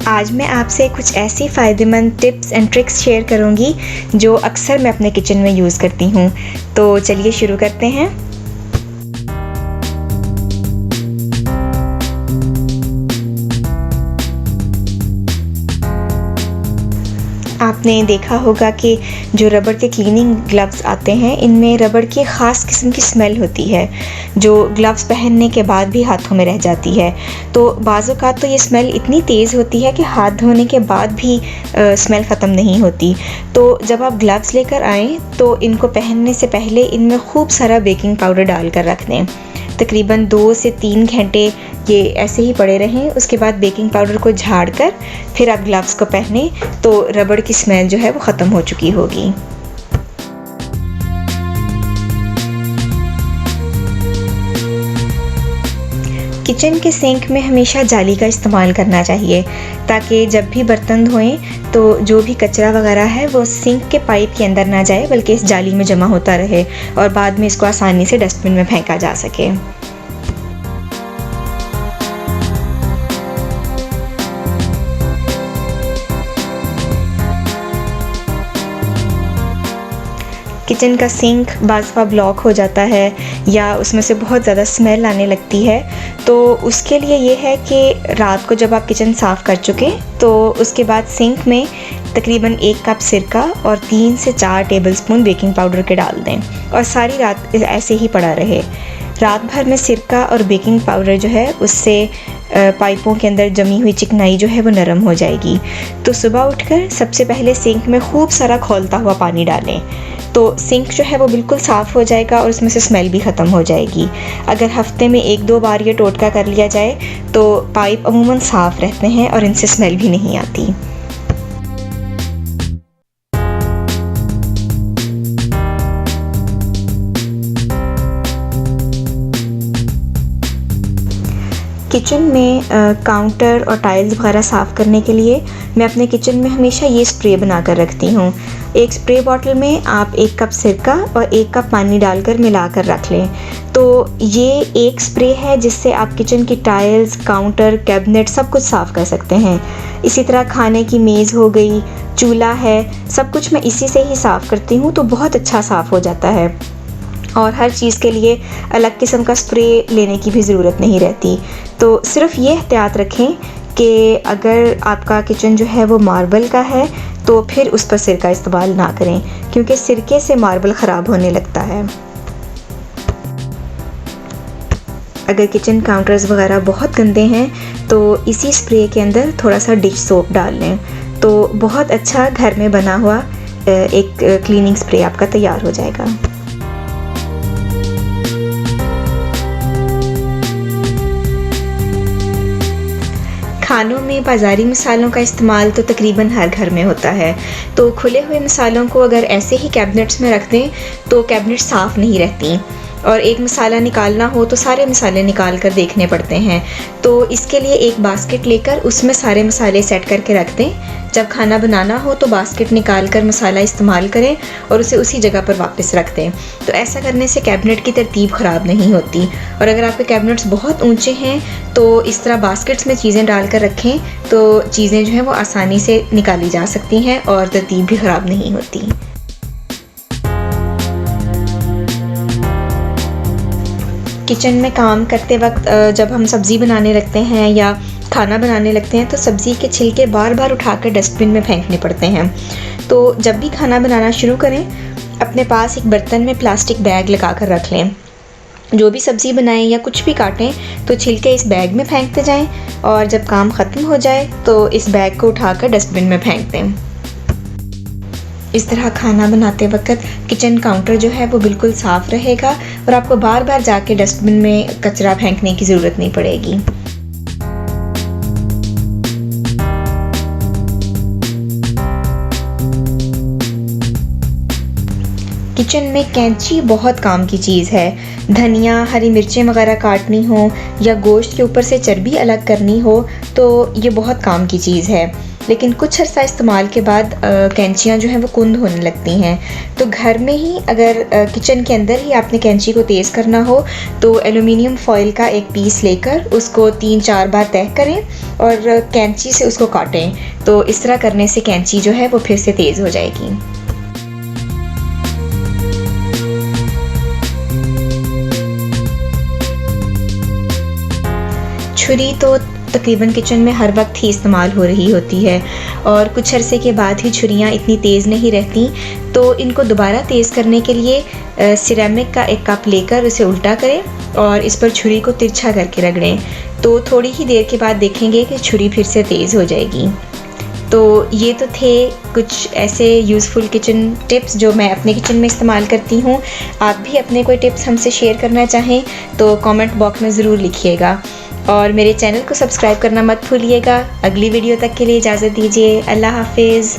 आज मैं आपसे कुछ ऐसी फ़ायदेमंद टिप्स एंड ट्रिक्स शेयर करूंगी जो अक्सर मैं अपने किचन में यूज़ करती हूं। तो चलिए शुरू करते हैं। आपने देखा होगा कि जो रबड़ के क्लीनिंग ग्लव्स आते हैं, इनमें रबड़ की ख़ास किस्म की स्मेल होती है जो ग्लव्स पहनने के बाद भी हाथों में रह जाती है। तो बाज़ औक़ात तो ये स्मेल इतनी तेज़ होती है कि हाथ धोने के बाद भी स्मेल ख़त्म नहीं होती। तो जब आप ग्लव्स लेकर आएँ तो इनको पहनने से पहले इनमें खूब सारा बेकिंग पाउडर डाल कर रख दें। तकरीबन 2 से 3 घंटे ये ऐसे ही पड़े रहें। उसके बाद बेकिंग पाउडर को झाड़ कर फिर आप ग्लव्स को पहने तो रबड़ की स्मेल जो है वो ख़त्म हो चुकी होगी। किचन के सिंक में हमेशा जाली का इस्तेमाल करना चाहिए ताकि जब भी बर्तन धोएं तो जो भी कचरा वगैरह है वो सिंक के पाइप के अंदर ना जाए, बल्कि इस जाली में जमा होता रहे और बाद में इसको आसानी से डस्टबिन में फेंका जा सके। किचन का सिंक बाज़ दफ़ा ब्लॉक हो जाता है या उसमें से बहुत ज़्यादा स्मेल आने लगती है, तो उसके लिए ये है कि रात को जब आप किचन साफ़ कर चुके तो उसके बाद सिंक में तकरीबन 1 कप सिरका और 3 से 4 टेबलस्पून बेकिंग पाउडर के डाल दें और सारी रात ऐसे ही पड़ा रहे। रात भर में सिरका और बेकिंग पाउडर जो है उससे पाइपों के अंदर जमी हुई चिकनाई जो है वो नरम हो जाएगी। तो सुबह उठकर सबसे पहले सिंक में खूब सारा खौलता हुआ पानी डालें तो सिंक जो है वो बिल्कुल साफ़ हो जाएगा और उसमें से स्मेल भी ख़त्म हो जाएगी। अगर हफ्ते में 1-2 बार ये टोटका कर लिया जाए तो पाइप अमूमन साफ़ रहते हैं और इनसे स्मेल भी नहीं आती। किचन में काउंटर और टाइल्स वगैरह साफ़ करने के लिए मैं अपने किचन में हमेशा ये स्प्रे बना कर रखती हूँ। एक स्प्रे बॉटल में आप 1 कप सिरका और 1 कप पानी डालकर मिला कर रख लें। तो ये एक स्प्रे है जिससे आप किचन की टाइल्स, काउंटर, कैबिनेट सब कुछ साफ़ कर सकते हैं। इसी तरह खाने की मेज़ हो गई, चूल्हा है, सब कुछ मैं इसी से ही साफ़ करती हूँ तो बहुत अच्छा साफ़ हो जाता है और हर चीज़ के लिए अलग किस्म का स्प्रे लेने की भी ज़रूरत नहीं रहती। तो सिर्फ़ ये एहतियात रखें कि अगर आपका किचन जो है वो मार्बल का है तो फिर उस पर सिरका इस्तेमाल ना करें, क्योंकि सिरके से मार्बल ख़राब होने लगता है। अगर किचन काउंटर्स वगैरह बहुत गंदे हैं तो इसी स्प्रे के अंदर थोड़ा सा डिश सोप डाल लें तो बहुत अच्छा घर में बना हुआ एक क्लीनिंग स्प्रे आपका तैयार हो जाएगा। खानों में बाज़ारी मसालों का इस्तेमाल तो तकरीबन हर घर में होता है, तो खुले हुए मसालों को अगर ऐसे ही कैबिनेट्स में रख दें तो कैबिनेट साफ़ नहीं रहती और एक मसाला निकालना हो तो सारे मसाले निकाल कर देखने पड़ते हैं। तो इसके लिए एक बास्केट लेकर उसमें सारे मसाले सेट करके रख दें। जब खाना बनाना हो तो बास्केट निकाल कर मसाला इस्तेमाल करें और उसे उसी जगह पर वापस रख दें। तो ऐसा करने से कैबिनेट की तरतीब ख़राब नहीं होती। और अगर आपके कैबिनेट्स बहुत ऊंचे हैं तो इस तरह बास्केट्स में चीज़ें डाल कर रखें तो चीज़ें जो हैं वो आसानी से निकाली जा सकती हैं और तरतीब भी ख़राब नहीं होती। किचन में काम करते वक्त जब हम सब्ज़ी बनाने लगते हैं या खाना बनाने लगते हैं तो सब्ज़ी के छिलके बार बार उठाकर डस्टबिन में फेंकने पड़ते हैं। तो जब भी खाना बनाना शुरू करें अपने पास एक बर्तन में प्लास्टिक बैग लगा कर रख लें। जो भी सब्ज़ी बनाएं या कुछ भी काटें तो छिलके इस बैग में फेंकते जाएं और जब काम ख़त्म हो जाए तो इस बैग को उठाकर डस्टबिन में फेंक दें। इस तरह खाना बनाते वक्त किचन काउंटर जो है वो बिल्कुल साफ़ रहेगा और आपको बार बार जाके डस्टबिन में कचरा फेंकने की ज़रूरत नहीं पड़ेगी। किचन में कैंची बहुत काम की चीज़ है। धनिया, हरी मिर्चें वगैरह काटनी हो या गोश्त के ऊपर से चर्बी अलग करनी हो तो ये बहुत काम की चीज़ है। लेकिन कुछ अर्सा इस्तेमाल के बाद कैंचियाँ जो हैं वो कुंद होने लगती हैं। तो घर में ही अगर किचन के अंदर ही आपने कैंची को तेज़ करना हो तो एलुमिनियम फॉइल का एक पीस लेकर उसको 3-4 बार तह करें और कैंची से उसको काटें। तो इस तरह करने से कैंची जो है वो फिर से तेज़ हो जाएगी। छुरी तो तकरीबन किचन में हर वक्त ही इस्तेमाल हो रही होती है और कुछ अरसे के बाद ही छुरियाँ इतनी तेज़ नहीं रहती। तो इनको दोबारा तेज़ करने के लिए सिरेमिक का एक कप लेकर उसे उल्टा करें और इस पर छुरी को तिरछा करके रगड़ें। तो थोड़ी ही देर के बाद देखेंगे कि छुरी फिर से तेज़ हो जाएगी। तो ये तो थे कुछ ऐसे यूज़फुल किचन टिप्स जो मैं अपने किचन में इस्तेमाल करती हूँ। आप भी अपने कोई टिप्स हमसे शेयर करना चाहें तो कमेंट बॉक्स में ज़रूर लिखिएगा और मेरे चैनल को सब्सक्राइब करना मत भूलिएगा। अगली वीडियो तक के लिए इजाज़त दीजिए। अल्लाह हाफ़िज़।